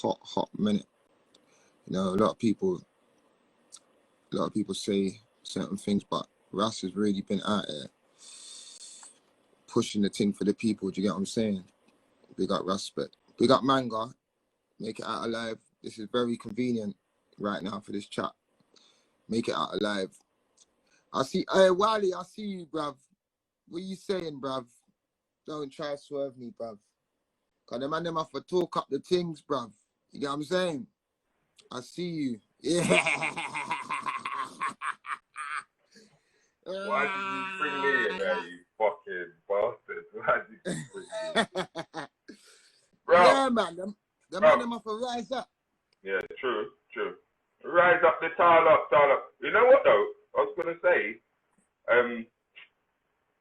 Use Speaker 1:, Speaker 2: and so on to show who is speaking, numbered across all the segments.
Speaker 1: hot minute. You know, a lot of people say certain things, but Ras has really been out there pushing the thing for the people. Do you get what I'm saying? Big up Respect. Big up Manga. Make it out alive. This is very convenient right now for this chat. Make it out alive. I see, hey, Wiley, I see you, bruv. What you saying, bruv? Don't try to swerve me, bruv. Because the man them have to talk up the things, bruv. You get what I'm saying? I see you. Yeah.
Speaker 2: Why did you bring me in there, you fucking bastard? Why did you bring me in? Bro,
Speaker 1: yeah, man. The man them have to rise up.
Speaker 2: Yeah, true. Rise up the tile up. You know what, though? I was going to say,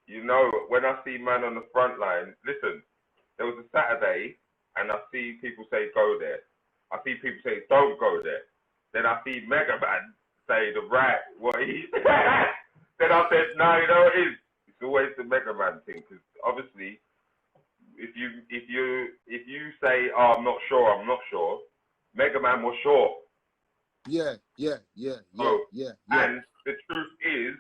Speaker 2: you know, when I see man on the front line, listen, there was a Saturday, and I see people say, go there. I see people say, don't go there. Then I see Mega Man say the right, what he Then I said, no, you know it is. It's always the Mega Man thing, because obviously, if you say, oh, I'm not sure, Mega Man was sure.
Speaker 1: Yeah.
Speaker 2: And the truth is,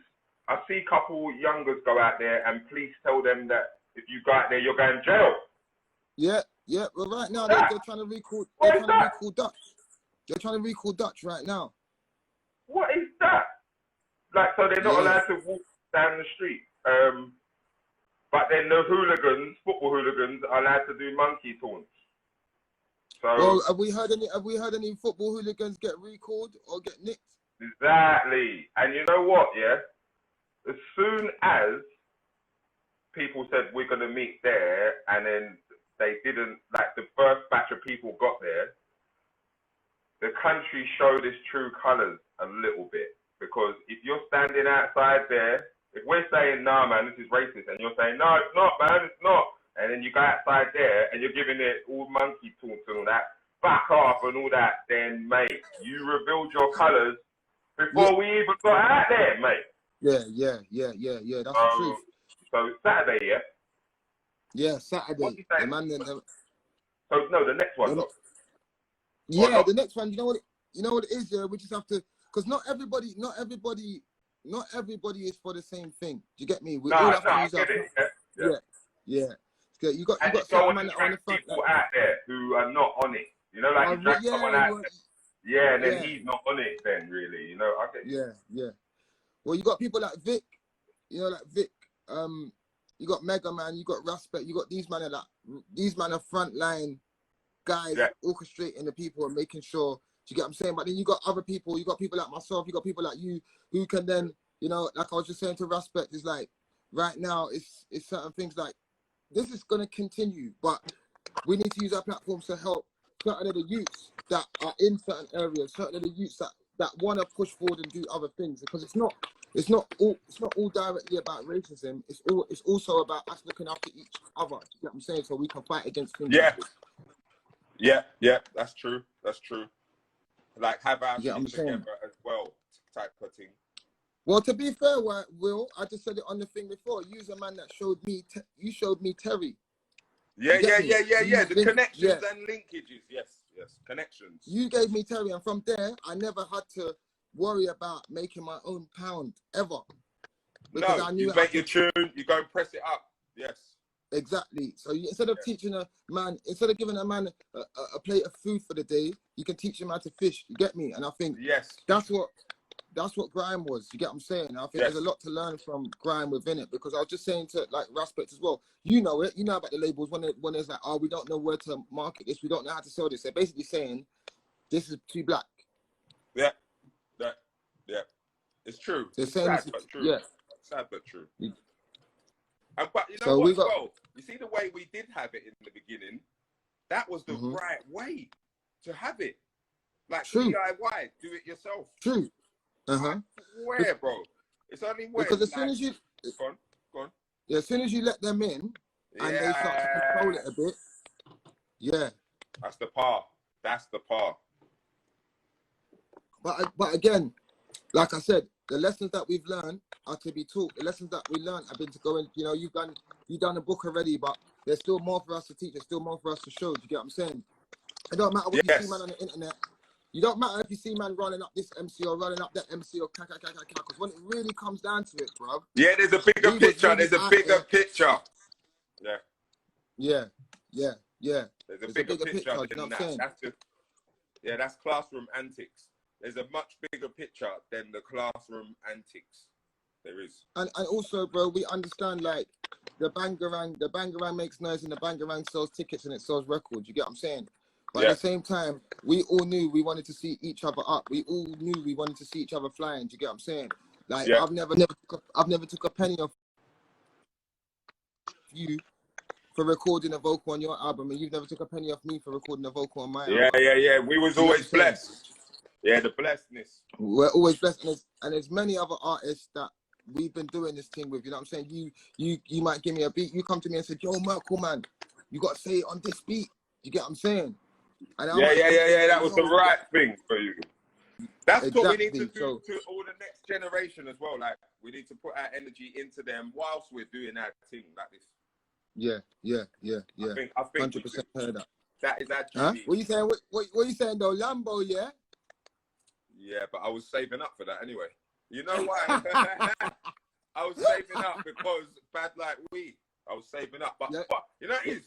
Speaker 2: I see a couple youngers go out there and police tell them that if you go out there, you're going to jail.
Speaker 1: Yeah. Well, right now they're trying to recall. They're trying to recall Dutch. They're trying to recall Dutch right now.
Speaker 2: What is that? Like, so they're not allowed to walk down the street. But then the hooligans, football hooligans, are allowed to do monkey taunts. So,
Speaker 1: well, have we heard any football hooligans get recalled or get nicked?
Speaker 2: Exactly. And you know what, yeah? As soon as people said we're going to meet there, and then they didn't, like the first batch of people got there, the country showed its true colours a little bit. Because if you're standing outside there, if we're saying, nah, man, this is racist, and you're saying, no, it's not, man, it's not, and then you go outside there and you're giving it all monkey taunts and all that, back off and all that, then, mate, you revealed your colours before we even got out there, mate.
Speaker 1: Yeah, that's the truth.
Speaker 2: So Saturday, yeah?
Speaker 1: Yeah, Saturday. The
Speaker 2: the next one, though.
Speaker 1: Yeah, the next one, you know what it is, yeah? We just have to, because not everybody is for the same thing. Do you get me? We all have to use our... Yeah. You got some man on the front.
Speaker 2: People out there who are not on it. You know, like you drag someone out. And then he's not on it then, really. You know, I get you.
Speaker 1: Yeah. Well, you got people like Vic. You know, like Vic. You got Mega Man. You got Respect. You got these man are frontline guys orchestrating the people and making sure. Do you get what I'm saying? But then you got other people. You got people like myself. You got people like you who can then, you know, like I was just saying to Respect, is like right now it's certain things like this is going to continue, but we need to use our platforms to help certain of the youths that are in certain areas, certain of the youths that want to push forward and do other things, because it's not all directly about racism. It's also about us looking after each other. You get what I'm saying? So we can fight against things.
Speaker 2: Yeah, that's true. Like have our things together as well, type of thing.
Speaker 1: Well, to be fair, Will, I just said it on the thing before. You're a man that you showed me Terry.
Speaker 2: Yeah. The connections and linkages. Yes. Connections.
Speaker 1: You gave me Terry, and from there, I never had to worry about making my own pound ever.
Speaker 2: Because I knew you make your tune, you go and press it up. Yes.
Speaker 1: Exactly. So instead of teaching instead of giving a man a plate of food for the day, you can teach him how to fish. You get me? And I think that's what Grime was. You get what I'm saying? I think there's a lot to learn from Grime within it, because I was just saying to like Respect as well. You know it. You know about the labels when there's like, oh, we don't know where to market this. We don't know how to sell this. They're basically saying this is too black.
Speaker 2: Yeah. It's true.
Speaker 1: They're saying
Speaker 2: sad but true.
Speaker 1: Yeah.
Speaker 2: Sad but true. But you know what? Well, you see the way we did have it in the beginning. That was the right way to have it. Like DIY, do it yourself.
Speaker 1: True.
Speaker 2: Where, bro? It's only where.
Speaker 1: Because as soon as you
Speaker 2: go on.
Speaker 1: Yeah, as soon as you let them in and they start to control it a bit. Yeah.
Speaker 2: That's the par.
Speaker 1: But again, like I said, the lessons that we've learned are to be taught. The lessons that we learned have been to go and, you know, you've done a book already, but there's still more for us to teach. There's still more for us to show. Do you get what I'm saying? It don't matter what you see, man, on the internet. You don't matter if you see man running up this MC or running up that MC or because when it really comes down to it, bro.
Speaker 2: Yeah, there's a bigger picture.
Speaker 1: Really
Speaker 2: there's a bigger picture. Yeah.
Speaker 1: Yeah.
Speaker 2: There's a bigger picture than that. That's just, that's classroom antics. There's a much bigger picture than the classroom antics. There is.
Speaker 1: And also, bro, we understand like the bangarang makes noise and the bangarang sells tickets and it sells records. You get what I'm saying? But at the same time, we all knew we wanted to see each other up. We all knew we wanted to see each other flying. Do you get what I'm saying? Like I've never took a penny off you for recording a vocal on your album, and you've never took a penny off me for recording a vocal on my album.
Speaker 2: Yeah. We was always blessed. Yeah, the blessedness.
Speaker 1: We're always blessed, and there's many other artists that we've been doing this thing with. You know what I'm saying? You might give me a beat. You come to me and say, "Yo, Merkel, man, you got to say it on this beat." You get what I'm saying? And
Speaker 2: That was the right thing for you. That's
Speaker 1: exactly
Speaker 2: what we need to do to all the next generation as well. Like, we need to put our energy into them whilst we're doing our thing like this.
Speaker 1: Yeah.
Speaker 2: I think
Speaker 1: 100% heard that.
Speaker 2: That is our duty.
Speaker 1: Huh? What you saying? What you saying though? Lambo, yeah?
Speaker 2: Yeah, but I was saving up for that anyway. You know why? I was saving up because bad like weed. I was saving up, but you know what it is?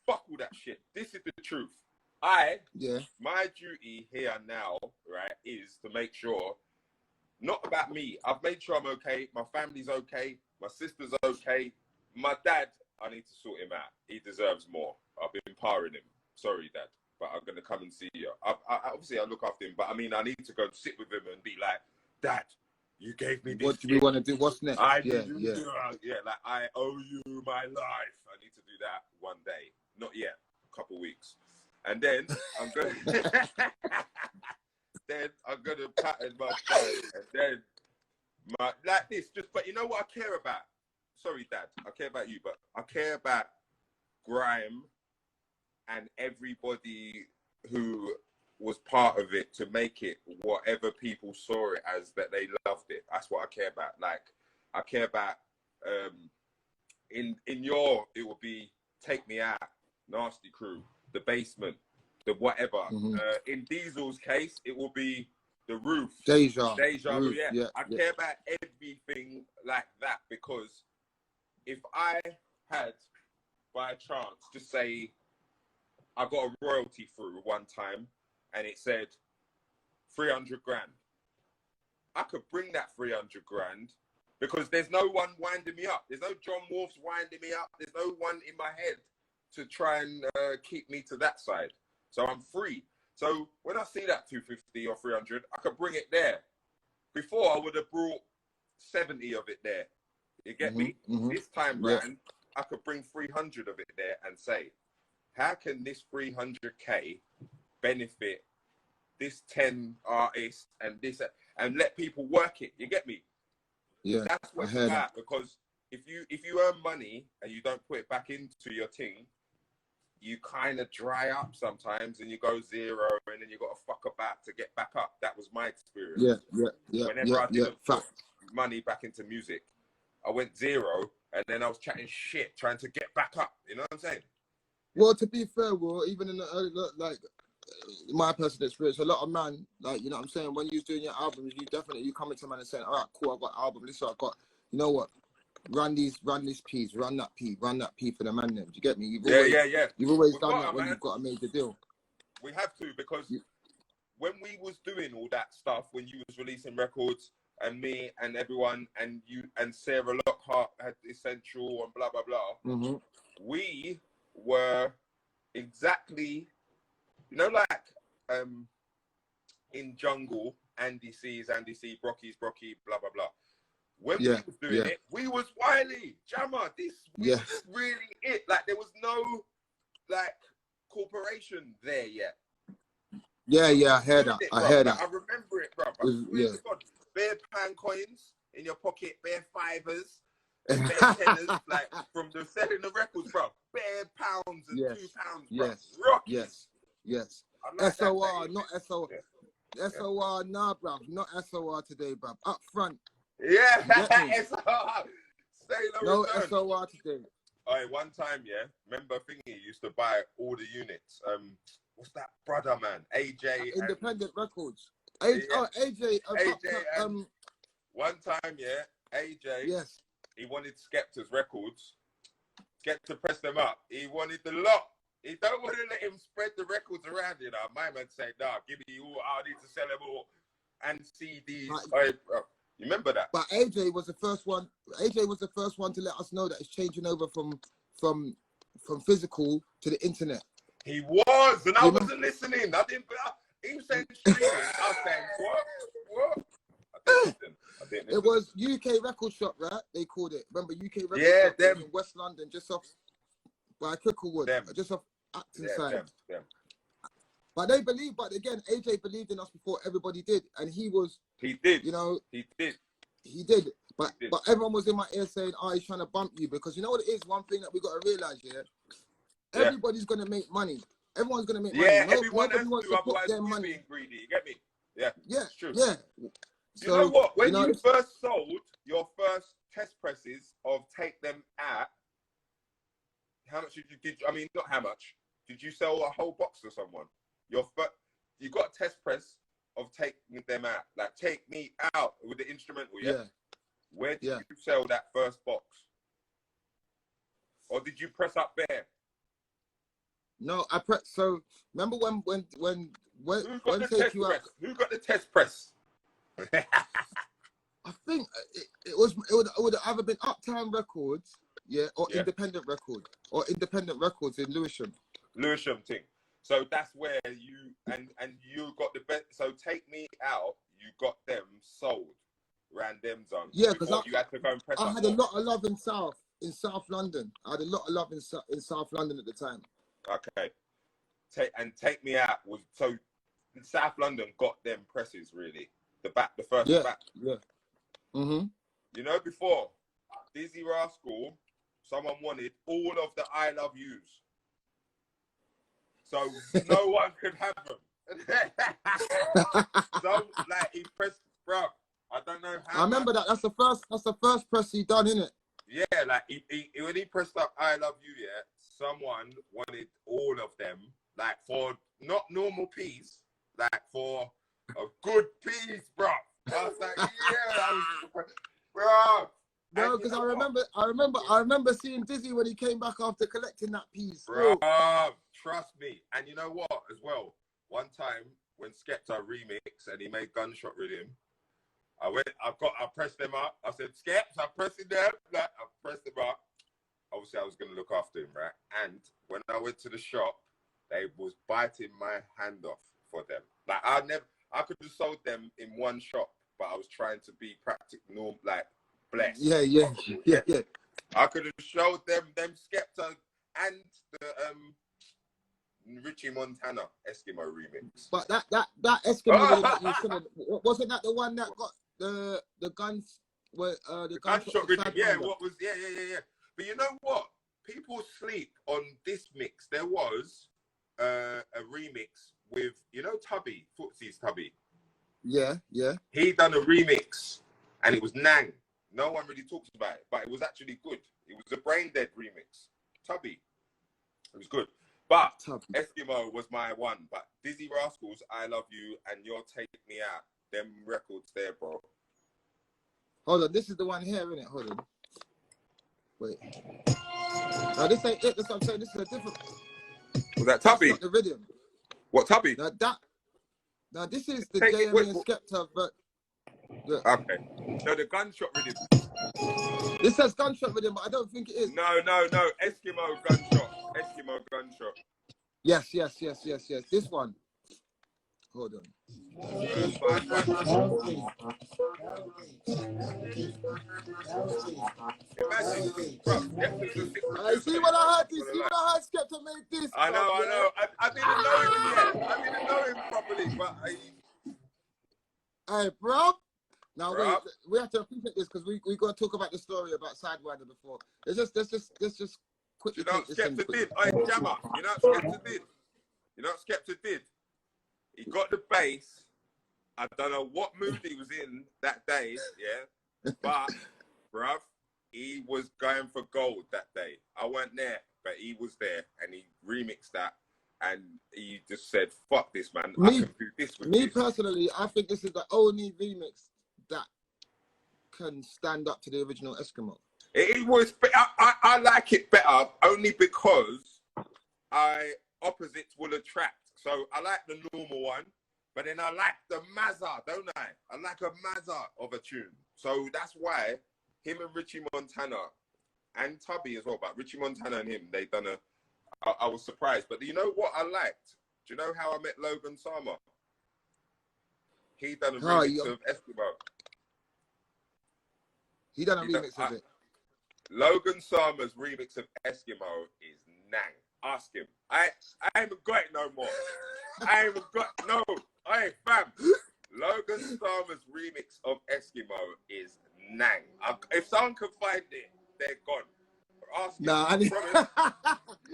Speaker 2: Fuck all that shit. This is the truth. My duty here now, right, is to make sure, not about me. I've made sure I'm okay. My family's okay. My sister's okay. My dad, I need to sort him out. He deserves more. I've been powering him. Sorry, Dad, but I'm going to come and see you. Obviously, I look after him, but I mean, I need to go and sit with him and be like, Dad, you gave me this.
Speaker 1: What do we want to do? What's next?
Speaker 2: Like I owe you my life. I need to do that one day. Not yet. A couple weeks. And then I'm going to pattern my phone. And then like this. But you know what I care about? Sorry, Dad. I care about you, but I care about Grime and everybody who was part of it to make it whatever people saw it as, that they loved it. That's what I care about. Like, I care about in your, it will be Take Me Out, Nasty Crew, The Basement, the whatever. In Diesel's case, it will be The Roof, Deja Roof, yeah. I care about everything like that, because if I had by chance just say I got a royalty through one time and it said 300 grand, I could bring that 300 grand because there's no one winding me up. There's no John Wolf's winding me up. There's no one in my head to try and keep me to that side. So I'm free. So when I see that 250 or 300, I could bring it there. Before, I would have brought 70 of it there. You get me? This time round, I could bring 300 of it there and say, how can this 300k benefit this 10 artists and this, and let people work it? You get me?
Speaker 1: Yeah,
Speaker 2: that's what it's about. Because if you earn money and you don't put it back into your thing, you kind of dry up sometimes and you go zero, and then you got to fuck about to get back up. That was my experience. Whenever I didn't put money back into music, I went zero, and then I was chatting shit trying to get back up. You know what I'm saying?
Speaker 1: Well, to be fair, well, even in the like my personal experience, a lot of man, like, you know what I'm saying, when you're doing your albums, you come into man and saying, all right, cool, I got an album, this is what I got. You know what? Run this piece, run that P for the man. Then do you get me? You've always done that when you've got a major deal.
Speaker 2: We have to, because when we was doing all that stuff, when you was releasing records, and me and everyone, and you and Sarah Lockhart had Essential and blah blah blah, we were exactly, you know, like in Jungle, Andy C, Brocky's Brocky, blah blah blah. When we was doing it, we was Wiley, Jammer. This was really it. Like, there was no like corporation there yet.
Speaker 1: I heard that. I
Speaker 2: remember it, bro. God, bare pound coins in your pocket, bare fivers, and bare tenners, like from the selling the records, bro. Bare pounds and £2, bro. Rockies.
Speaker 1: Yes.
Speaker 2: Like
Speaker 1: SOR, not SOR. SOR, nah, bro. Not SOR today, bro. Up front.
Speaker 2: Yeah, SOR.
Speaker 1: No SOR today.
Speaker 2: One time, remember Thingy used to buy all the units. what's that brother, man? AJ.
Speaker 1: Independent Records.
Speaker 2: Yeah.
Speaker 1: AJ.
Speaker 2: AJ. One time, yeah, AJ.
Speaker 1: Yes.
Speaker 2: He wanted Skepta's records. Skepta pressed them up. He wanted the lot. He don't want to let him spread the records around, you know. My man said, nah, give me all. I need to sell them all. And CDs. You remember that?
Speaker 1: But AJ was the first one. AJ was the first one to let us know that it's changing over from physical to the internet.
Speaker 2: He was, and I wasn't listening. I didn't. He was saying streaming. I was saying what? I didn't listen.
Speaker 1: It was UK Record Shop, right? They called it. Remember UK Record Shop
Speaker 2: them.
Speaker 1: in West London, just off by Cricklewood, just off Acton side.
Speaker 2: Them.
Speaker 1: But they believed, but again, AJ believed in us before everybody did, and he did. You know, he did. But everyone was in my ear saying, "Oh, he's trying to bump you," because you know what it is. One thing that we got to realize, everybody's gonna make money. Everyone's gonna make money.
Speaker 2: Everyone has to, otherwise
Speaker 1: their money.
Speaker 2: Being greedy. You get me? Yeah, it's true.
Speaker 1: Yeah.
Speaker 2: You know what? When you first sold your first test presses of Take Them Out, how much did you? I mean, not how much. Did you sell a whole box to someone? You got a test press of Take Them Out, like Take Me Out with the instrumental. Yeah. Where did you sell that first box? Or did you press up there?
Speaker 1: No, I pressed. So remember when
Speaker 2: Take You Out? Who got the test press?
Speaker 1: I think it would have either been Uptown Records, or Independent Records in Lewisham.
Speaker 2: Lewisham thing. So that's where you and you got the best. So Take Me Out, you got them sold around them zones.
Speaker 1: Yeah, because
Speaker 2: you had to go and press.
Speaker 1: I had a lot of love in South London. I had a lot of love in South London at the time.
Speaker 2: Okay. Take Me Out was so South London got them presses really. The first back.
Speaker 1: Yeah. Mm-hmm.
Speaker 2: You know, before Dizzy Rascal, someone wanted all of the I Love Yous. So no one could have them. So like he pressed, bro. I don't know how.
Speaker 1: I remember that. That's the first press he done, innit?
Speaker 2: Yeah, like he when he pressed up I Love You, someone wanted all of them, like for not normal peas, like for a good piece, bro. I was like, bro.
Speaker 1: No, because I remember seeing Dizzy when he came back after collecting that piece.
Speaker 2: Bro, trust me. And you know what, as well? One time when Skepta remixed and he made Gunshot Rhythm, I pressed them up. I said, Skeps, I'm pressing them. Like, I pressed them up. Obviously, I was going to look after him, right? And when I went to the shop, they was biting my hand off for them. Like, I could have sold them in one shop, but I was trying to be practical, like, blessed.
Speaker 1: Yeah.
Speaker 2: I could have showed them Skepta and the Richie Montana Eskimo remix.
Speaker 1: But that Eskimo that you said, wasn't that the one that got the guns? The
Speaker 2: gunshot rhythm. Yeah. But you know what? People sleep on this mix. There was a remix with, you know, Tubby, Footsie's Tubby.
Speaker 1: Yeah.
Speaker 2: He done a remix and it was Nang. No one really talks about it, but it was actually good. It was a Brain Dead remix. Tubby. It was good. But Eskimo was my one. But Dizzy Rascals, I Love You, and You're Take Me Out. Them records there, bro.
Speaker 1: Hold on, this is the one here, isn't it? Hold on. Wait. No, this ain't it. That's what I'm saying. This is a different.
Speaker 2: Was that Tubby?
Speaker 1: That's not the rhythm.
Speaker 2: What, Tubby?
Speaker 1: Now this is the JME and Skepta, but. Yeah.
Speaker 2: Okay. No, the Gunshot Rhythm.
Speaker 1: This says Gunshot Rhythm, but I don't think it is.
Speaker 2: No. Eskimo Gunshot.
Speaker 1: Yes. This one. Hold on. I see what I heard. You see what I heard? Skepta made this.
Speaker 2: I know. I didn't know him yet. I didn't know him properly, but
Speaker 1: Hey, bro. Now wait, we have to appreciate this because we got to talk about the story about Sidewinder before. Let's just quickly.
Speaker 2: You know what Skepta did? Jammer. You know what Skepta did? He got the bass. I don't know what mood he was in that day, but bruv, he was going for gold that day. I weren't there, but he was there and he remixed that.
Speaker 3: and he just said, "Fuck this, man. I
Speaker 1: Me,
Speaker 3: can do this with
Speaker 1: me
Speaker 3: this."
Speaker 1: personally, I think this is the only remix that can stand up to the original Eskimo.
Speaker 3: It was. I like it better only because opposites will attract. So I like the normal one, but then I like the Mazza, don't I? I like a Mazza of a tune. So that's why him and Richie Montana and Tubby as well, but Richie Montana and him, they done I was surprised. But you know what I liked? Do you know how I met Logan Sama? He done a remix of Eskimo.
Speaker 1: He done a remix of it.
Speaker 3: Logan Sama's remix of Eskimo is nang. Ask him. I ain't got it no more. I ain't got no. Hey fam, Logan Sama's remix of Eskimo is nang. If someone can find it, they're gone. Ask him.
Speaker 1: Nah,
Speaker 3: I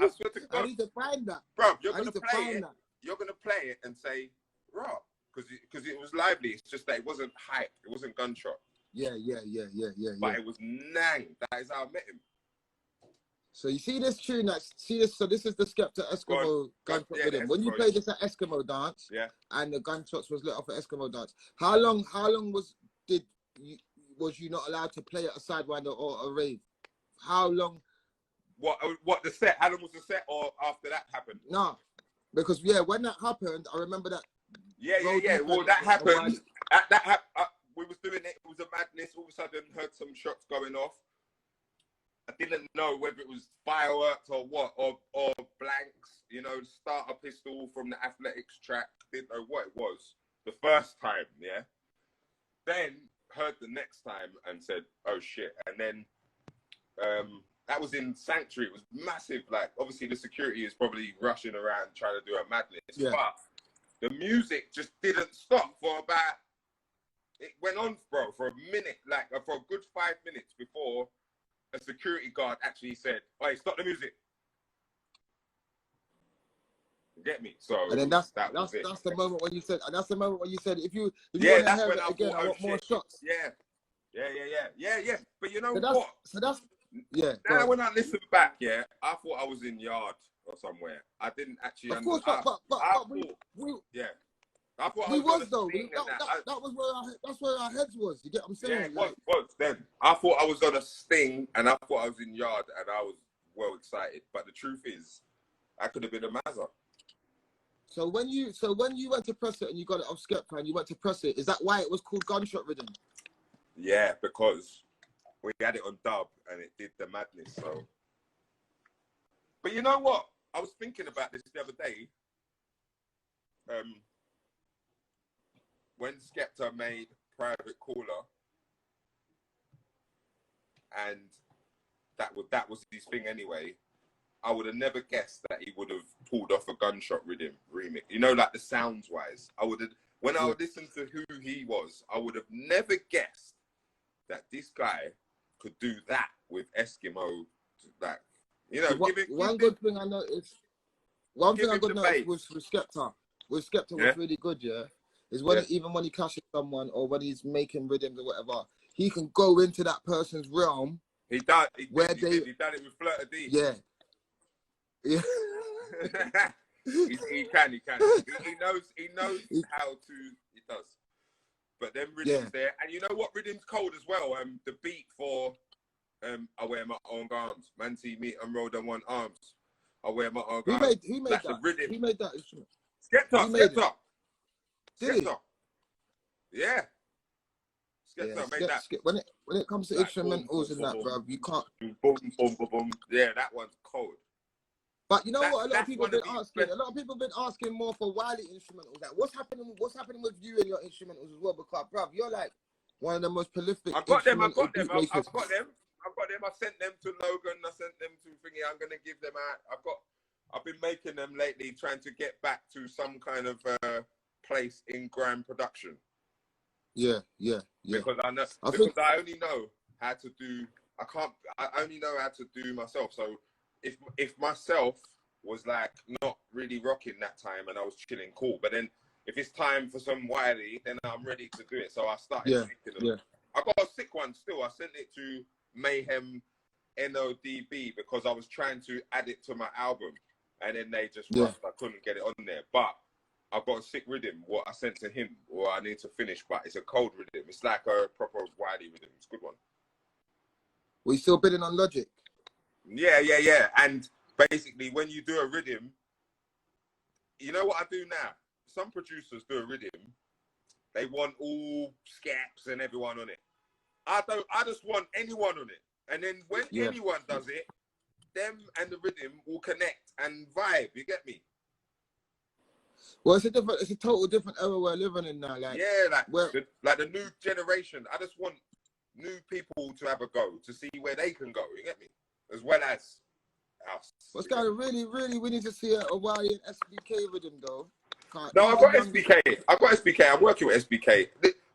Speaker 3: swear to God.
Speaker 1: I need to find that.
Speaker 3: Bro, you're gonna play it. You're gonna play it and say, raw, because it was lively. It's just that it wasn't hype. It wasn't gunshot.
Speaker 1: Yeah.
Speaker 3: But it was nang. That is how I met him.
Speaker 1: So you see this tune? So this is the Skepta Eskimo gunshot rhythm. When you played this at Eskimo dance, and the gunshots was lit off at Eskimo dance. How long was you not allowed to play at a sidewinder or a rave? How long?
Speaker 3: What the set? How long was the set, or after that happened?
Speaker 1: No, because when that happened, I remember that.
Speaker 3: Yeah. Well, that happened. We was doing it. It was a madness. All of a sudden, heard some shots going off. I didn't know whether it was fireworks or what, or blanks. You know, starter pistol from the athletics track. Didn't know what it was the first time. Yeah. Then heard the next time and said, "Oh shit!" And then that was in Sanctuary. It was massive. Like, obviously, the security is probably rushing around trying to do a madness. Yeah. But the music just didn't stop for about. It went on, bro, for a minute, like for a good 5 minutes before a security guard actually said, "Hey, stop the music." You get me? So
Speaker 1: and then that's the moment when you said, if you want to hear it again, I want more shots.
Speaker 3: Yeah. But you know what?
Speaker 1: So that's
Speaker 3: Now when I listen back, I thought I was in Yard or somewhere. I didn't actually.
Speaker 1: Of course, but
Speaker 3: I thought
Speaker 1: we was though. That was that's where our heads was. You get what I'm saying?
Speaker 3: Yeah, it was then. I thought I was on a sting, and I thought I was in Yard, and I was well excited. But the truth is, I could have been a Mazza.
Speaker 1: So when you went to press it and you got it off Skepta and you went to press it, is that why it was called Gunshot Rhythm?
Speaker 3: Yeah, because we had it on dub and it did the madness. So, but you know what? I was thinking about this the other day. When Skepta made Private Caller, and that was his thing anyway, I would have never guessed that he would have pulled off a Gunshot Rhythm remix. You know, like the sounds wise, I would listen to who he was, I would have never guessed that this guy could do that with Eskimo. Like, you know,
Speaker 1: one good thing I noticed with Skepta. With Skepta, what's really good, is when even when he clashes someone or when he's making rhythms or whatever, he can go into that person's realm.
Speaker 3: He done it with Flirta D.
Speaker 1: Yeah.
Speaker 3: he can. He knows how to. He does. But then rhythms there, and you know what rhythm's cold as well. The beat for I wear my own arms. Man see me and roll on one arms. I wear my own arms.
Speaker 1: Who made that?
Speaker 3: Rhythm.
Speaker 1: Who made that instrument?
Speaker 3: Skepta.
Speaker 1: Did he?
Speaker 3: Yeah. Skepta made that.
Speaker 1: When it comes to instrumentals and that, bro, you can't.
Speaker 3: Boom, boom, boom, boom. Yeah, that one's cold.
Speaker 1: But you know what? A lot of people have been asking more for Wiley instrumentals. Like, what's happening with you and your instrumentals as well? Because, bruv, you're like one of the most prolific.
Speaker 3: I've got them. I sent them to Logan. I sent them to Thingy. I'm gonna give them out. I've been making them lately, trying to get back to some kind of place in Grime production. Yeah. Because I only know how to do. I only know how to do myself. So if myself was like not really rocking that time and I was chilling, cool. But then if it's time for some Wiley, then I'm ready to do it. So I started making them. I got a sick one still. I sent it to Mayhem NODB because I was trying to add it to my album. and then they just rushed. I couldn't get it on there, but I've got a sick rhythm. What I sent to him, or I need to finish, but it's a cold rhythm. It's like a proper Wiley rhythm. It's a good one.
Speaker 1: Were you still bidding on Logic?
Speaker 3: Yeah. And basically, when you do a rhythm, you know what I do now? Some producers do a rhythm. They want all Skeps and everyone on it. I don't. I just want anyone on it. And then when anyone does it, them and the rhythm will connect and vibe. You get me?
Speaker 1: Well, it's a total different era we're living in now. Like,
Speaker 3: like the new generation. I just want new people to have a go to see where they can go. You get me? As well as us.
Speaker 1: What's kind of really, we need to see a Wiley and SBK rhythm though.
Speaker 3: No, I've got SBK. I'm working with SBK.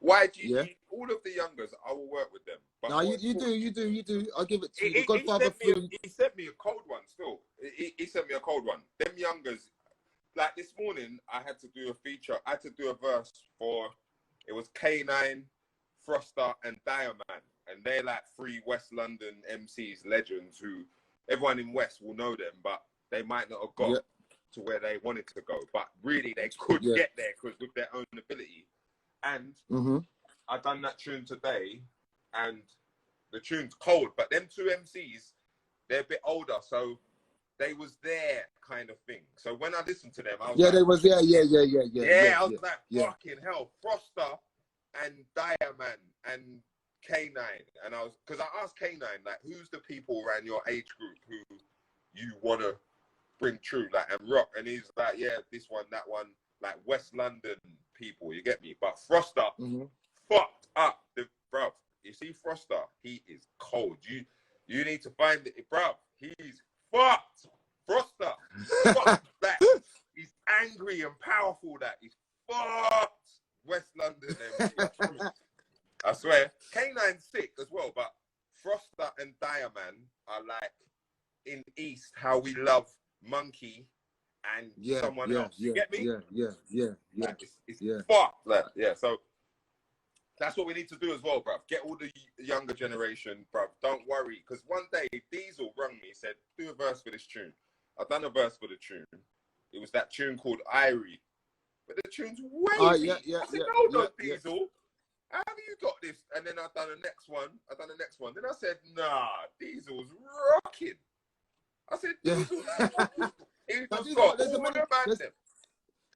Speaker 3: YG, all of the youngers, I will work with them. But
Speaker 1: no, you do. I'll give it to you.
Speaker 3: He sent me a cold one still. He sent me a cold one. Them youngers, like this morning, I had to do a feature. I had to do a verse for, it was K9, Froster, and Diamond. And they're like 3 West London MCs, legends, who everyone in West will know them, but they might not have got to where they wanted to go. But really, they could get there because with their own ability. And I done that tune today, and the tune's cold. But them 2 MCs, they're a bit older, so they was there kind of thing. So when I listened to them, I was
Speaker 1: they was there.
Speaker 3: I was like, fucking hell, Froster and Diamond and K9, and because I asked K9, like, who's the people around your age group who you want to bring true, like, and rock? And he's like, yeah, this one, that one, like West London people, you get me? But Froster fucked up, bruv. You see Froster, he is cold. You need to find it, bruv. He's fucked. Froster, fucked that. He's angry and powerful. That he's fucked. West London, I swear. K9's sick as well, but Froster and Diamond are like in East how we love Monkey and someone else. You get me? Like, it's fucked. Like, so that's what we need to do as well, bruv. Get all the younger generation, bruv. Don't worry, because one day Bizzle rung me, said, do a verse for this tune. I've done a verse for the tune. It was that tune called Irie. But the tune's wavy. I said, no, Bizzle. How have you got this? And then I've done the next one. Then I said, nah, Diesel's rocking. I said, Diesel's rocking. He's got all the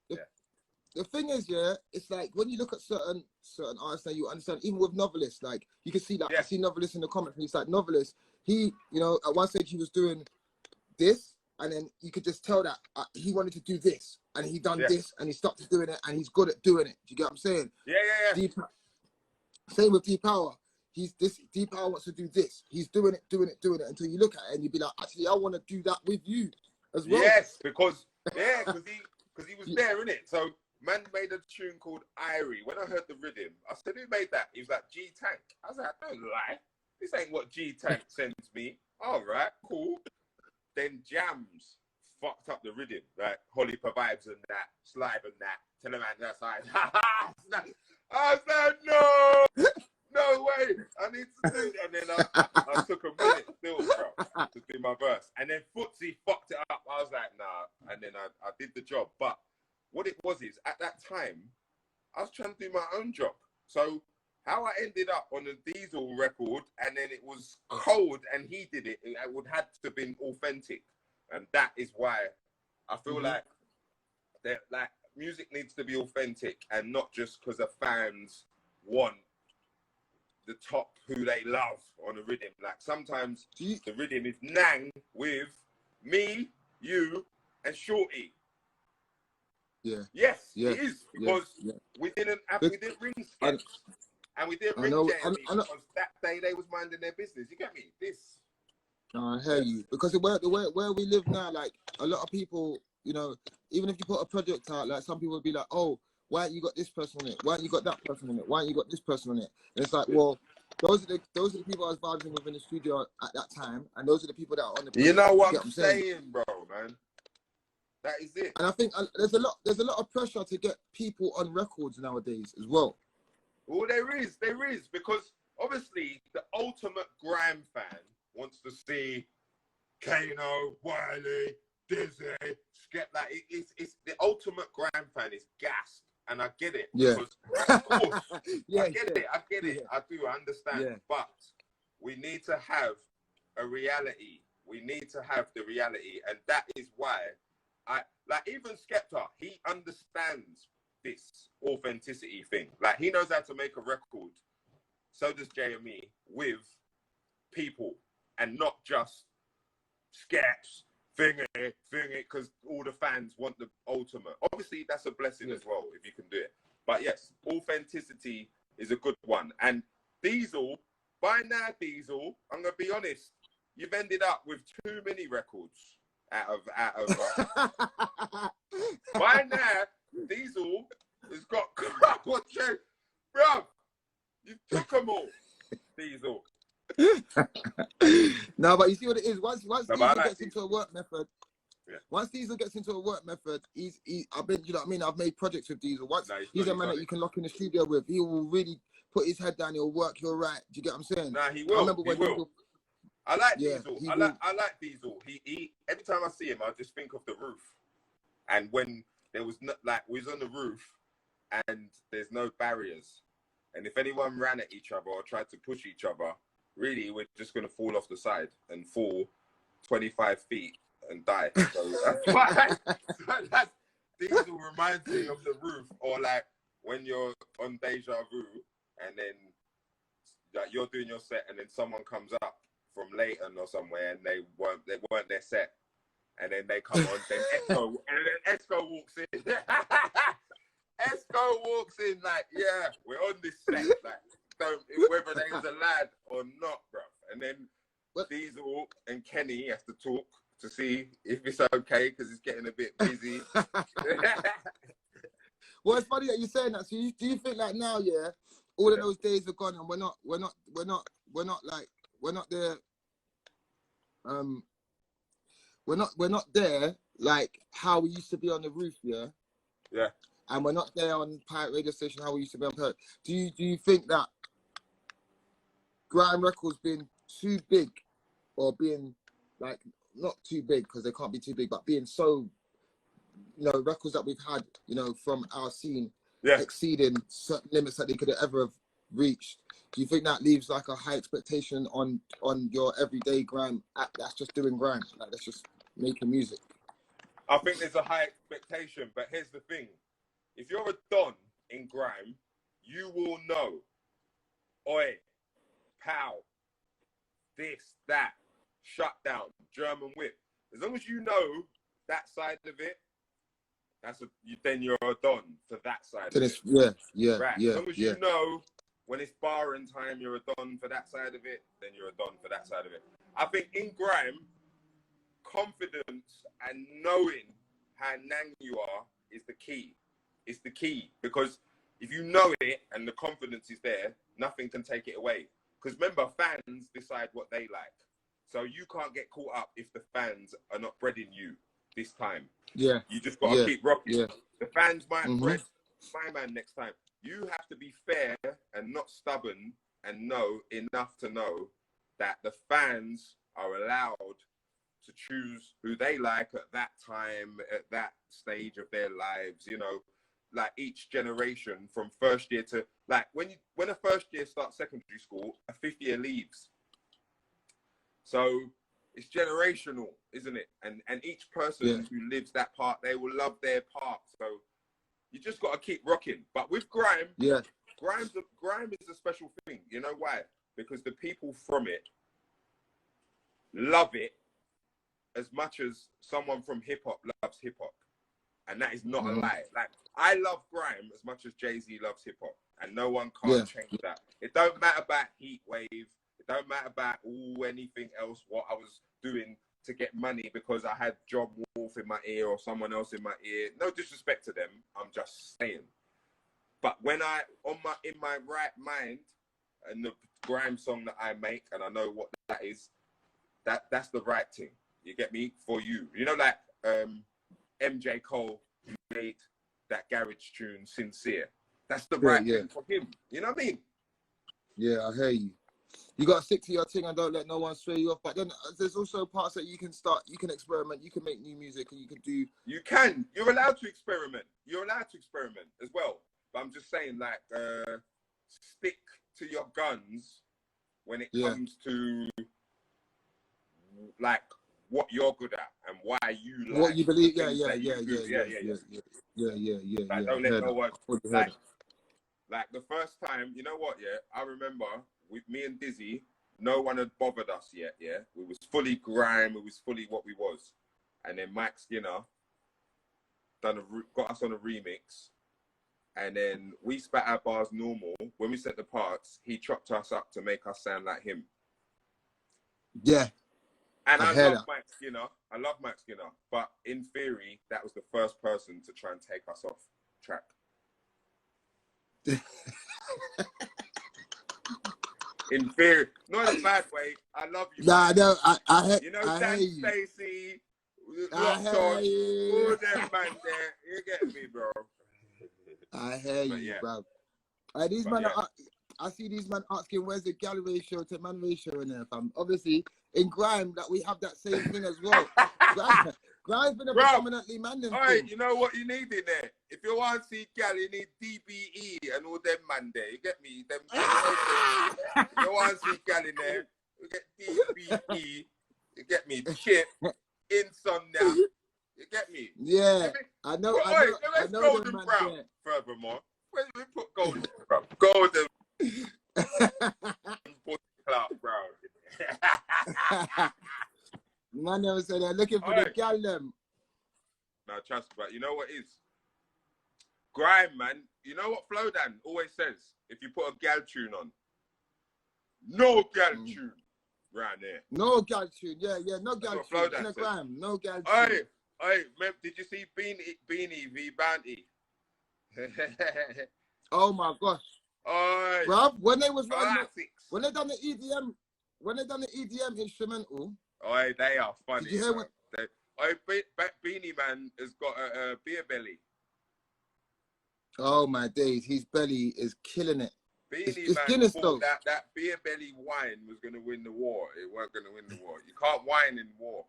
Speaker 3: man.
Speaker 1: The thing is, it's like when you look at certain artists that you understand, even with Novelist, like you can see that. I see Novelist in the comments, and he's like, Novelist, he, at one stage he was doing this, and then you could just tell that he wanted to do this, and he done this, and he stopped doing it, and he's good at doing it. Do you get what I'm saying?
Speaker 3: Yeah.
Speaker 1: Same with D-Power. D-Power wants to do this. He's doing it until you look at it and you be like, actually, I want to do that with you as well.
Speaker 3: Yes, because he was there, innit? So man made a tune called Irie. When I heard the rhythm, I said, who made that? He was like, G-Tank. I was like, don't lie. This ain't what G-Tank sends me. All right, cool. Then Jams fucked up the rhythm, like Holly Vibes and that, Slide and that, tell a man that side. I said, no way, I need to do it. And then I took a minute still, bro, to do my verse. And then Footsie fucked it up. I was like, nah. And then I did the job. But what it was is, at that time, I was trying to do my own job. So how I ended up on a Diesel record, and then it was cold, and he did it, it would have to have been authentic. And that is why I feel like that, like, music needs to be authentic and not just because the fans want the top who they love on a rhythm. Like sometimes the rhythm is Nang with me, you, and Shorty. Yes, it is, because we didn't ring Skepta, and we didn't ring JME because that day they was minding their business. You get me? This.
Speaker 1: I hear you, because where we live now, like a lot of people, even if you put a project out, like some people would be like, oh, why haven't you got this person on it? Why haven't you got that person on it? Why haven't you got this person on it? And it's like, well, those are the people I was vibing with in the studio at that time, and those are the people that are on the project.
Speaker 3: You know what I'm saying, bro, man? That is it.
Speaker 1: And I think there's a lot of pressure to get people on records nowadays as well.
Speaker 3: Well, there is, because obviously the ultimate Grime fan wants to see Kano, Wiley, Dizzy, Skepta. It's the ultimate Grime fan is gassed, and I get it.
Speaker 1: Yeah.
Speaker 3: Because, of course,
Speaker 1: Yeah,
Speaker 3: I get it. I do. I understand.
Speaker 1: Yeah.
Speaker 3: But we need to have a reality. We need to have the reality, and that is why like even Skepta, he understands this authenticity thing. Like he knows how to make a record. So does JME with people, and not just Skeps thingy, because all the fans want the ultimate. Obviously, that's a blessing as well if you can do it. But yes, authenticity is a good one. And Bizzle, by now, Bizzle, I'm gonna be honest, you've ended up with too many records out of by now, Bizzle has got bro. You took them all, Bizzle.
Speaker 1: No, but you see what it is. Once Diesel gets into a work method, once Diesel gets into a work method, I've been, you know what I mean. I've made projects with Diesel. Once he's a man that you can lock in the studio with, he will really put his head down. He'll work. He'll write. Do you get what I'm saying?
Speaker 3: Nah, he will. I remember when Diesel, I like Bizzle. I like Bizzle. He every time I see him, I just think of the roof. And when there was we was on the roof, and there's no barriers, and if anyone ran at each other or tried to push each other, really we're just gonna fall off the side and fall 25 feet and die. So that's why Diesel reminds me of the roof, or like when you're on Deja Vu, and then like you're doing your set, and then someone comes up from Leighton or somewhere, and they weren't their set, and then they come on, then Esco walks in. Esco walks in like, yeah, we're on this set, like whether they was a lad or not, bro. And then Diesel and Kenny have to talk to see if it's okay because it's getting a bit busy.
Speaker 1: Well, it's funny that you're saying that. So do you think like now, all of those days are gone, and we're not there. We're not there like how we used to be on the roof, yeah. And we're not there on Pirate Radio Station how we used to be on Pirate. Do you think that Grime Records being too big, or being like not too big because they can't be too big, but being so, you know, records that we've had, you know, from our scene exceeding certain limits that they could have ever have reached? Do you think that leaves like a high expectation on your everyday grime act that's just doing grime, like that's just making music?
Speaker 3: I think there's a high expectation, but here's the thing. If you're a don in grime, you will know, oi, pow, this, that, shutdown, German whip. As long as you know that side of it, then you're a don for that side of it. Right. As long as you know when it's barring time, you're a don for that side of it, then you're a don for that side of it. I think in grime, confidence and knowing how nang you are is the key. It's the key, because if you know it and the confidence is there, nothing can take it away. Because remember, fans decide what they like. So you can't get caught up if the fans are not breading you this time.
Speaker 1: Yeah.
Speaker 3: You just got to keep rocking.
Speaker 1: Yeah.
Speaker 3: The fans might bread my man next time. You have to be fair and not stubborn, and know enough to know that the fans are allowed to choose who they like at that time, at that stage of their lives, you know. Like each generation from first year to like when a first year starts secondary school, a fifth year leaves. So it's generational, isn't it? And each person who lives that part, they will love their part. So you just got to keep rocking. But with grime, grime is a special thing. You know why? Because the people from it love it as much as someone from hip hop loves hip hop. And that is not a lie. Like, I love grime as much as Jay-Z loves hip-hop. And no one can't change that. It don't matter about Heat Wave. It don't matter about anything else, what I was doing to get money because I had Job Wolf in my ear or someone else in my ear. No disrespect to them. I'm just saying. But when in my right mind, and the grime song that I make, and I know what that is, that's the right thing. You get me? For you. You know, like... MJ Cole made that garage tune Sincere. That's the right thing for him. You know what I mean?
Speaker 1: Yeah, I hear you. You got to stick to your thing and don't let no one sway you off. But then there's also parts that you can experiment, you can make new music, and you can do.
Speaker 3: You can. You're allowed to experiment. You're allowed to experiment as well. But I'm just saying, like, stick to your guns when it comes to, like, what you're good at and why you like.
Speaker 1: What you believe. Yeah.
Speaker 3: Like, don't let no one, like the first time, you know what, I remember with me and Dizzy, no one had bothered us yet, We was fully grime, we was fully what we was. And then Mike Skinner got us on a remix. And then we spat our bars normal. When we set the parts, he chopped us up to make us sound like him.
Speaker 1: Yeah.
Speaker 3: And I love Mike Skinner. But in theory, that was the first person to try and take us off track. In theory, not in a bad way. I love you.
Speaker 1: Nah, no, I
Speaker 3: you know, Dan Stacey, all them man there. You get me, bro.
Speaker 1: I hear you, bro. These men I see these men asking, where's the gal ratio to man ratio in there, fam? Obviously, in Grime, that we have that same thing as well. Grime's been a predominantly man thing.
Speaker 3: Alright, you know what you need in there? If you want to see gal, you need DBE and all them man there. You get me? Them. If you want to see gal in there, you get DBE. You get me? Chip, Insomnia. You get me?
Speaker 1: Yeah, I know.
Speaker 3: Let's golden brown. There. Furthermore, where do we put golden brown? Golden brown.
Speaker 1: Man, never said they're looking for the gal them.
Speaker 3: No, trust me, but you know what is? Grime, man. You know what Flowdan always says? If you put a gal tune on, no gal tune right there.
Speaker 1: No gal tune, no gal tune. In a Grime, no gal tune.
Speaker 3: Hey, did you see Beanie v Bounty?
Speaker 1: Oh my gosh. Bruv, when they was running, when they done the EDM instrumental.
Speaker 3: They are funny.
Speaker 1: Did you hear what?
Speaker 3: Beanie Man has got a beer belly.
Speaker 1: Oh my days, his belly is killing it.
Speaker 3: Beanie
Speaker 1: it's
Speaker 3: Man
Speaker 1: Guinness,
Speaker 3: thought that beer belly wine was going to win the war. It weren't going to win the war. You can't wine in war.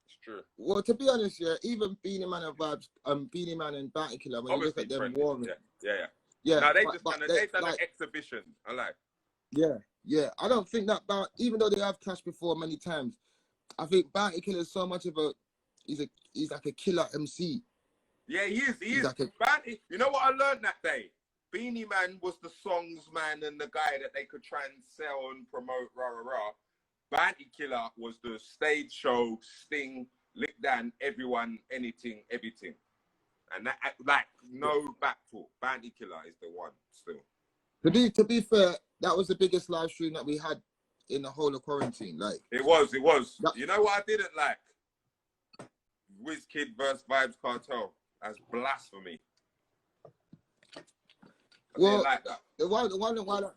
Speaker 3: It's true.
Speaker 1: Well, to be honest, even Beanie Man and Vibes, Beanie Man and Bounty Killer, when
Speaker 3: obviously
Speaker 1: you look at them warring.
Speaker 3: Yeah. No, they've done an exhibition. I like.
Speaker 1: Yeah. I don't think that even though they have clashed before many times, I think Bounty Killer is so much of he's like a killer MC.
Speaker 3: Yeah, he is.
Speaker 1: Like
Speaker 3: Bounty, you know what I learned that day? Beanie Man was the songs man and the guy that they could try and sell and promote, Bounty Killer was the stage show, sting, lick down, everyone, anything, everything. And that, like, no back talk. Bounty Killer is the one still.
Speaker 1: To be fair, that was the biggest live stream that we had in the whole of quarantine. Like
Speaker 3: it was. You know what I didn't like? WizKid versus Vibes Cartel. That's blasphemy. I didn't like that.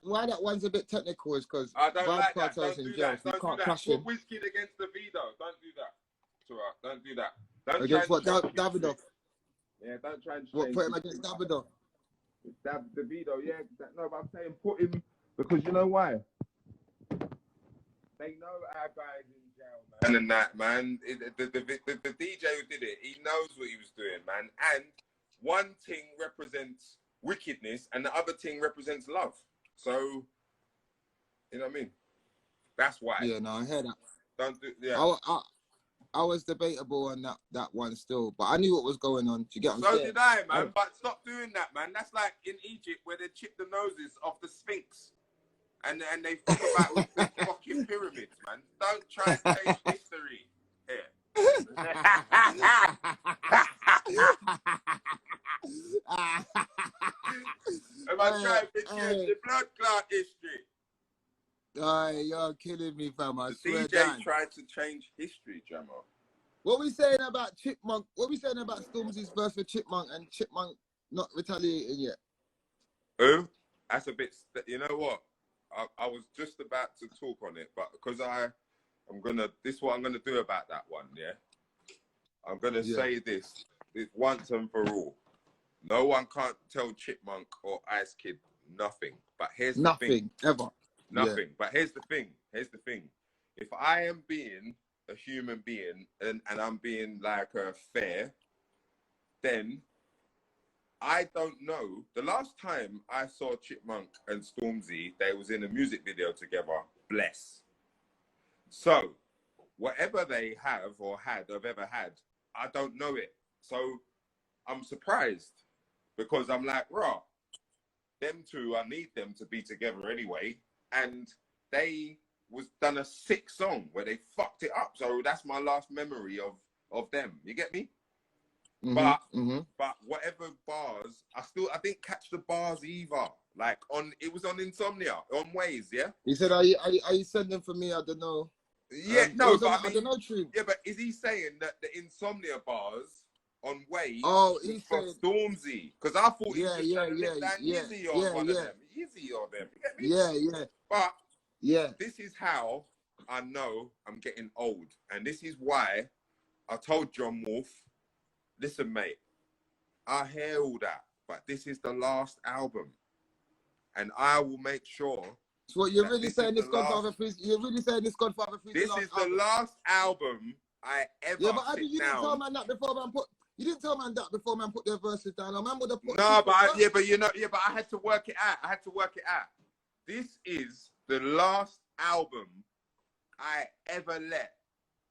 Speaker 1: Why that one's a bit technical is because
Speaker 3: I don't
Speaker 1: Vibes
Speaker 3: like
Speaker 1: Cartel's
Speaker 3: that.
Speaker 1: in jail. So you can't clash him.
Speaker 3: Put WizKid against Davido. Don't do that. Don't do that. Don't
Speaker 1: against what?
Speaker 3: Davido. Yeah, don't try and
Speaker 1: what, put him against Davido.
Speaker 3: Davido, no, but I'm saying put him because you know why? They know our guys in jail, man. And that, man, the DJ who did it, he knows what he was doing, man. And one thing represents wickedness, and the other thing represents love. So, you know what I mean? That's why.
Speaker 1: Yeah, no, I heard that.
Speaker 3: Don't do. Yeah.
Speaker 1: I was debatable on that one still, but I knew what was going on. Do you get what I'm saying?
Speaker 3: So did I, man. But stop doing that, man. That's like in Egypt where they chip the noses off the Sphinx, and they fuck about with the fucking pyramids, man. Don't try and change history here. Am I trying to change the blood clot history?
Speaker 1: You're killing me, fam. I swear
Speaker 3: DJ
Speaker 1: down.
Speaker 3: tried to change history, Jamo.
Speaker 1: What we saying about Chipmunk? What we saying about Stormzy's verse for Chipmunk and Chipmunk not retaliating yet?
Speaker 3: Who? That's a bit. You know what? I was just about to talk on it, but because this is what I'm gonna do about that one. Yeah, I'm gonna say this once and for all. No one can't tell Chipmunk or Ice Kid nothing. But here's the thing.
Speaker 1: Nothing ever.
Speaker 3: Nothing. Yeah. But here's the thing. If I am being a human being and I'm being like fair, then I don't know. The last time I saw Chipmunk and Stormzy, they was in a music video together. Bless. So whatever they have or have ever had, I don't know it. So I'm surprised because I'm like, raw. Them two, I need them to be together anyway. And they was done a sick song where they fucked it up. So that's my last memory of them. You get me? But whatever bars, I didn't catch the bars either. Like it was on Insomnia, on Waze, yeah?
Speaker 1: He said, are you sending for me? I don't know.
Speaker 3: Yeah, no, but
Speaker 1: I don't know, true.
Speaker 3: Yeah, but is he saying that the Insomnia bars on Waze
Speaker 1: he's
Speaker 3: for
Speaker 1: saying
Speaker 3: Stormzy? Because I thought he was just trying to lift that Easy on one of them. Easy on them. You get me?
Speaker 1: Yeah.
Speaker 3: But this is how I know I'm getting old. And this is why I told John Wolf, listen, mate, I hear all that, but this is the last album. And I will make sure.
Speaker 1: So what you're really saying this Godfather Freeze? You're really saying this Godfather Freeze?
Speaker 3: This is the last album I ever.
Speaker 1: Yeah, but you didn't tell man that before man put. You didn't tell man that before man put their verses down. Man would have put.
Speaker 3: No, but I had to work it out. This is the last album I ever let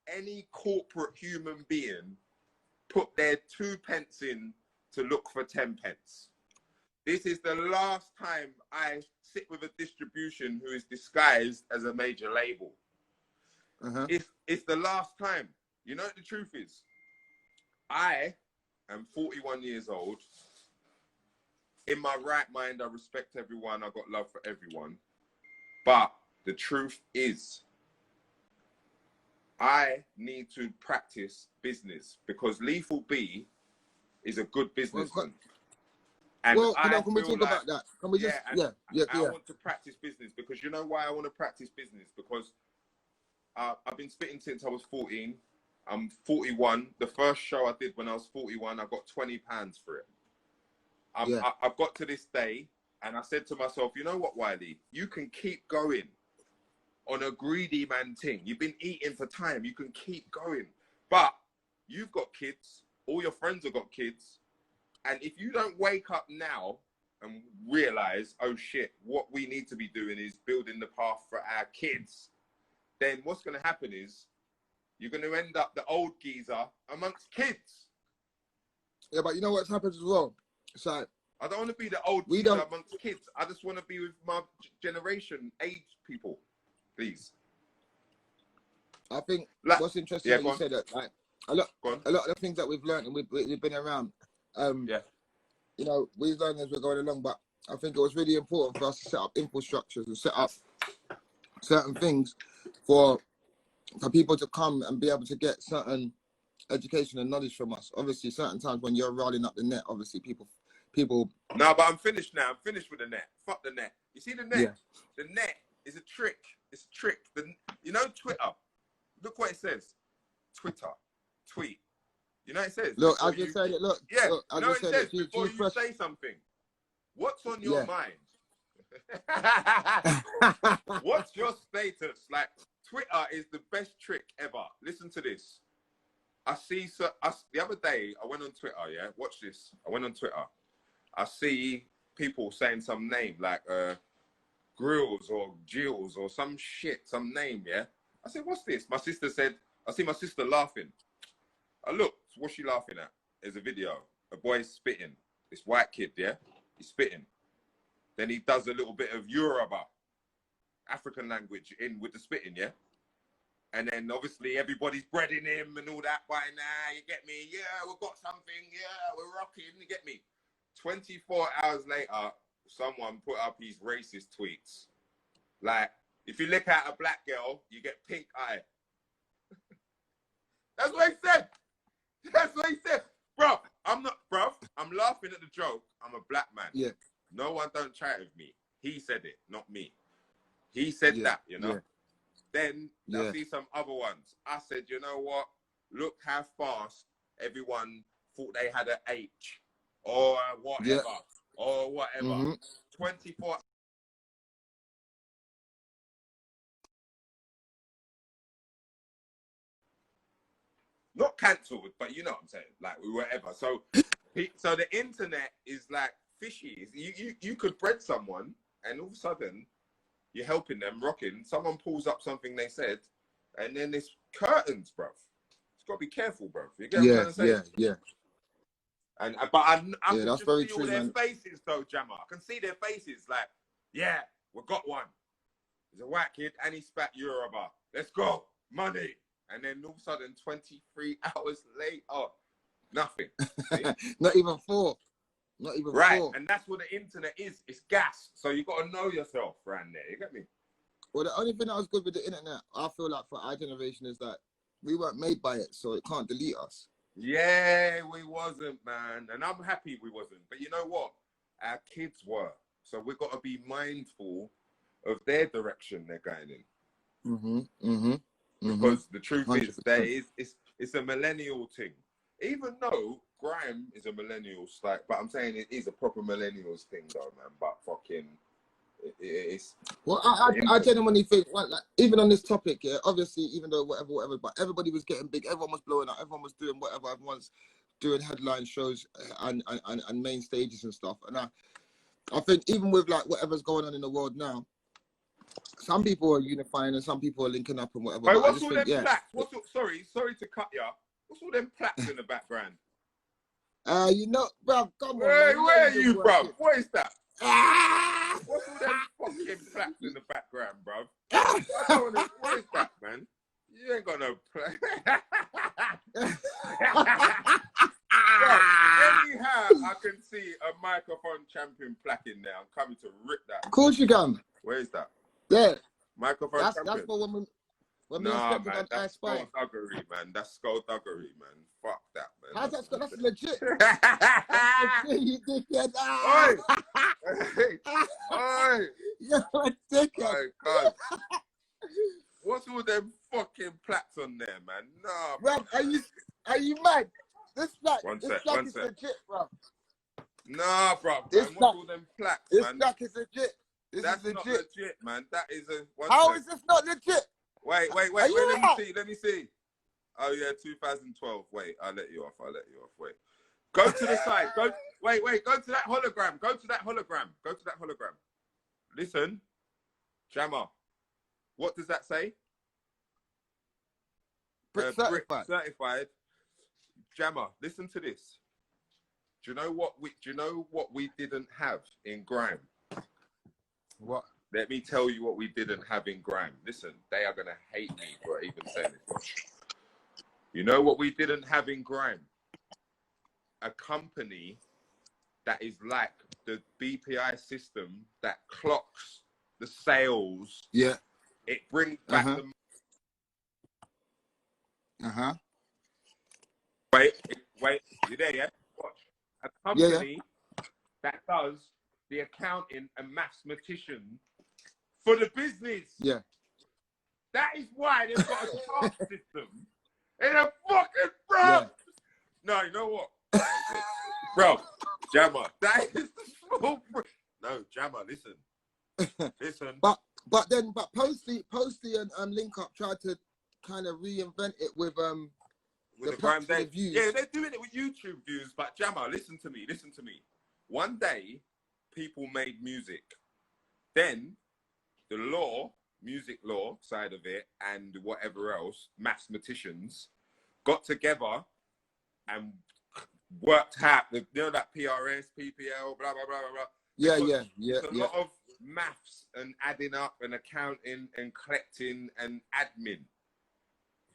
Speaker 3: any corporate human being put their 2 pence in to look for 10 pence. This is the last time I sit with a distribution who is disguised as a major label. It's the last time. You know what the truth is? I am 41 years old. In my right mind, I respect everyone. I got love for everyone. But the truth is, I need to practice business because Lethal B is a good businessman. And
Speaker 1: can we talk about that? Can we just,
Speaker 3: I want to practice business because you know why I want to practice business? Because I've been spitting since I was 14. I'm 41. The first show I did when I was 41, I got £20 for it. I've got to this day, and I said to myself, you know what, Wiley? You can keep going on a greedy man thing. You've been eating for time. You can keep going. But you've got kids. All your friends have got kids. And if you don't wake up now and realize, oh shit, what we need to be doing is building the path for our kids, then what's going to happen is you're going to end up the old geezer amongst kids.
Speaker 1: Yeah, but you know what's happened as well? It's like,
Speaker 3: I don't want to be the old geezer amongst kids. I just want to be with my generation, age people, please.
Speaker 1: I think what's interesting that you said that, like, a lot of the things that we've learned and we've been around, you know, we've learned as we're going along, but I think it was really important for us to set up infrastructures and set up certain things for people to come and be able to get certain education and knowledge from us. Obviously, certain times when you're rolling up the net, obviously people.
Speaker 3: No, but I'm finished now. I'm finished with the net. Fuck the net. You see the net? Yeah. The net is a trick. It's a trick. You know Twitter. Look what it says. Twitter. Tweet. You know what it says?
Speaker 1: Look, I just said it. Look.
Speaker 3: Yeah.
Speaker 1: Look,
Speaker 3: you know what it says before you say something. What's on your mind? What's your status? Like, Twitter is the best trick ever. Listen to this. The other day, I went on Twitter, yeah? Watch this. I went on Twitter. I see people saying some name like Grills or Jills or some shit, some name, yeah? I said, what's this? My sister said, I see my sister laughing. I looked, what's she laughing at? There's a video. A boy's spitting. This white kid, yeah? He's spitting. Then he does a little bit of Yoruba, African language in with the spitting, yeah? And then obviously everybody's breading him and all that by now, you get me? Yeah, we've got something, yeah, we're rocking, you get me? 24 hours later, someone put up his racist tweets. Like, if you look at a black girl, you get pink eye. That's what he said. That's what he said. Bro, I'm laughing at the joke. I'm a black man.
Speaker 1: Yeah.
Speaker 3: No one don't chat with me. He said it, not me. He said that, you know? Yeah. Then I see some other ones. I said, you know what? Look how fast everyone thought they had an H or whatever, or whatever. 24 not cancelled, but you know what I'm saying, like whatever. So the internet is like fishy. You could bread someone, and all of a sudden you're helping them, rocking. Someone pulls up something they said, and then it's curtains, bruv. It's got to be careful, bruv. You get what I'm trying to say?
Speaker 1: Yeah.
Speaker 3: And but I can
Speaker 1: that's
Speaker 3: just
Speaker 1: very
Speaker 3: see
Speaker 1: true,
Speaker 3: all their
Speaker 1: man.
Speaker 3: faces though, Jammer. I can see their faces like, yeah, we got one. He's a white kid and he spat Yoruba. Let's go, money. And then all of a sudden, 23 hours later, nothing.
Speaker 1: Not even 4. Not even 4.
Speaker 3: Right, and that's what the internet is. It's gas. So you got to know yourself around there. You get me?
Speaker 1: Well, the only thing that was good with the internet, I feel like for our generation, is that we weren't made by it, so it can't delete us.
Speaker 3: Yeah, we wasn't, man. And I'm happy we wasn't. But you know what? Our kids were. So we've got to be mindful of their direction they're going in. Because the truth 100%. Is that it's a millennial thing. Even though grime is a millennial like, but I'm saying it is a proper millennials thing though, man. But fucking it's
Speaker 1: well, I genuinely think, like, even on this topic, yeah, obviously, even though whatever, but everybody was getting big, everyone was blowing up, everyone was doing whatever, everyone's doing headline shows and main stages and stuff. And I think even with like whatever's going on in the world now, some people are unifying and some people are linking up and whatever.
Speaker 3: Wait, what's all them plaques? Sorry to cut you. What's all them plaques in the background?
Speaker 1: You know, bro, come on.
Speaker 3: Where are you, bro? What is that? What's all them fucking plaques in the background, bro? What is that, man? You ain't got no plaque. Anyhow, I can see a microphone champion plaque in there. I'm coming to rip that.
Speaker 1: Of course you can.
Speaker 3: Where is that?
Speaker 1: Yeah.
Speaker 3: Microphone champion.
Speaker 1: That's for women.
Speaker 3: Nah, man, that's skullduggery, man. That's skullduggery, man. Fuck that, man.
Speaker 1: How's that? That's legit. That's legit, you dickhead.
Speaker 3: Oi!
Speaker 1: You're a dickhead.
Speaker 3: Oh, God. What's all them fucking plaques on there, man? Nah,
Speaker 1: bro. Are you mad? This plaque is legit, bro.
Speaker 3: Nah, bro. What's all them plaques,
Speaker 1: man?
Speaker 3: This
Speaker 1: plaque is legit.
Speaker 3: That's not legit, man. That is a...
Speaker 1: How is this not legit?
Speaker 3: Wait. Let me see. Oh, yeah, 2012. Wait, I'll let you off. Wait. Go to the side. Wait. Go to that hologram. Listen. Jammer. What does that say?
Speaker 1: Brick certified.
Speaker 3: Certified. Jammer, listen to this. Do you know what we didn't have in grime?
Speaker 1: What?
Speaker 3: Let me tell you what we didn't have in grime. Listen, they are gonna hate me for even saying this. You know what we didn't have in grime? A company that is like the BPI system that clocks the sales.
Speaker 1: Yeah.
Speaker 3: It brings back the... Wait, you there, yeah? Watch. A company that does the accounting and mathematician for the business.
Speaker 1: Yeah.
Speaker 3: That is why they've got a task system in a fucking bro. Yeah. No, you know what? Bro, Jammer, that is the full... No, Jammer, listen.
Speaker 1: But Posty and Link Up tried to kind of reinvent it with the
Speaker 3: Grime Day
Speaker 1: views.
Speaker 3: Yeah, they're doing it with YouTube views. But Jammer, listen to me. One day, people made music. Then the music law side of it, and whatever else, mathematicians got together and worked out that PRS, PPL, blah blah blah blah blah.
Speaker 1: Yeah.
Speaker 3: A lot of maths and adding up and accounting and collecting and admin.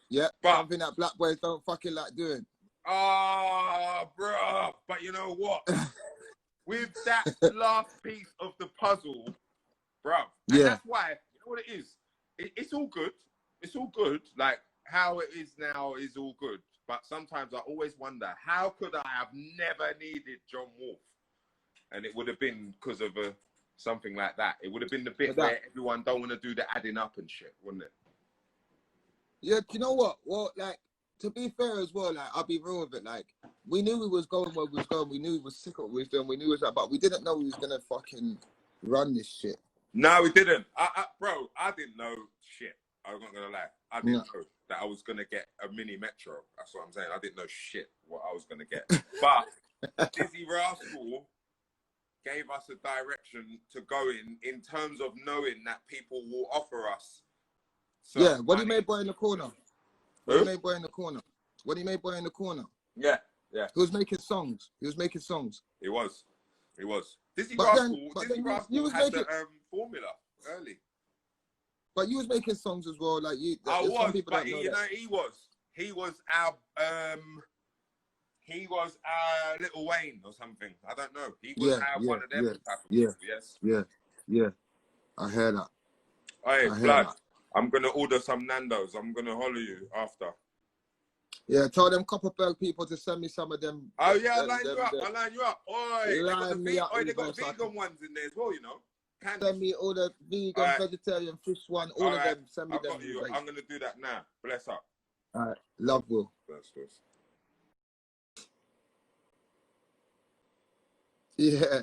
Speaker 3: Yeah, but
Speaker 1: something that black boys don't fucking like doing.
Speaker 3: Oh, bro. But you know what? With that last piece of the puzzle, bro. And that's why, you know what it is? It's all good. It's all good. Like, how it is now is all good. But sometimes I always wonder, how could I have never needed John Wolf? And it would have been because of something like that. It would have been the bit where everyone don't want to do the adding up and shit, wouldn't it?
Speaker 1: Yeah, do you know what? Well, like, to be fair as well, like, I'll be real with it. Like, we knew we was going where we was going. We knew we was sick of what we was doing. We knew it was that, but we didn't know we was going to fucking run this shit.
Speaker 3: No, we didn't. Bro, I didn't know shit. I'm not gonna lie. I didn't know that I was gonna get a mini Metro. That's what I'm saying. I didn't know shit what I was gonna get. But Dizzy Rascal gave us a direction to go in terms of knowing that people will offer us.
Speaker 1: Yeah, what he made boy in the corner. What
Speaker 3: Who?
Speaker 1: he made boy in the corner. What he made boy in the corner.
Speaker 3: Yeah, yeah.
Speaker 1: He was making songs. He was making songs.
Speaker 3: He was. Dizzy
Speaker 1: But
Speaker 3: Rascal
Speaker 1: you
Speaker 3: had
Speaker 1: making,
Speaker 3: the formula early.
Speaker 1: But you was making songs as well, like you.
Speaker 3: I was,
Speaker 1: but
Speaker 3: he was our Little Wayne or something. I don't know. He was one of them type of people, yes.
Speaker 1: Yeah. I heard that.
Speaker 3: Hey, blood. I'm gonna order some Nando's. I'm gonna holler you after.
Speaker 1: Yeah, tell them Copperberg people to send me some of them.
Speaker 3: Oh yeah, I'll line you up. Oi, they got vegan ones in there as well, you know.
Speaker 1: Send me all the vegan, vegetarian, fish one, all of them. Send me them.
Speaker 3: Got you. I'm gonna do that now. Bless up.
Speaker 1: All right, love Will.
Speaker 3: Bless.
Speaker 1: Yeah.